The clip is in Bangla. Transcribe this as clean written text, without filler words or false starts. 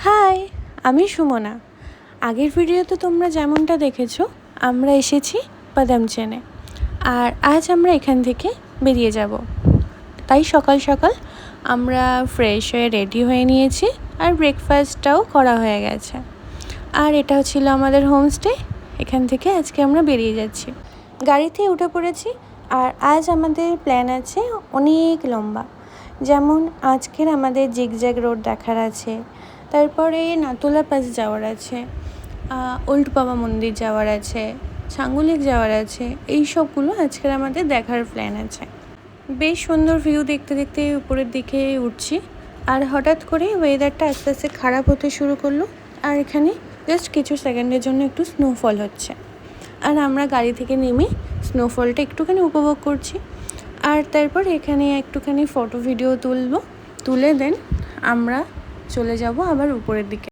হাই, আমি সুমনা। আগের ভিডিওতে তোমরা যেমনটা দেখেছো, আমরা এসেছি বাদাম চেনে। আর আজ আমরা এখান থেকে বেরিয়ে যাব। তাই সকাল সকাল আমরা ফ্রেশ হয়ে রেডি হয়ে নিয়েছি, আর ব্রেকফাস্টটাও করা হয়ে গেছে। আর এটা ছিল আমাদের হোমস্টে। এখান থেকে আজকে আমরা বেরিয়ে যাচ্ছি। গাড়িতে উঠে পড়েছি। আর আজ আমাদের প্ল্যান আছে অনেক লম্বা। যেমন আজকের আমাদের জিগজ্যাগ রোড দেখার আছে, তারপরে নাতুলা পাস যাওয়ার আছে, ওল্ড বাবা মন্দির যাওয়ার আছে, ছাঙ্গুলিক যাওয়ার আছে। এই সবগুলো আজকের আমাদের দেখার প্ল্যান আছে। বেশ সুন্দর ভিউ দেখতে দেখতে উপরের দিকে উঠছি। আর হঠাৎ করে ওয়েদারটা আস্তে আস্তে খারাপ হতে শুরু করলো। আর এখানে জাস্ট কিছু সেকেন্ডের জন্য একটু স্নোফল হচ্ছে। আর আমরা গাড়ি থেকে নেমে স্নোফলটা একটুখানি উপভোগ করছি। আর তারপর এখানে একটুখানি ফটো ভিডিও তুলে দেন আমরা চলে যাব আবার উপরের দিকে।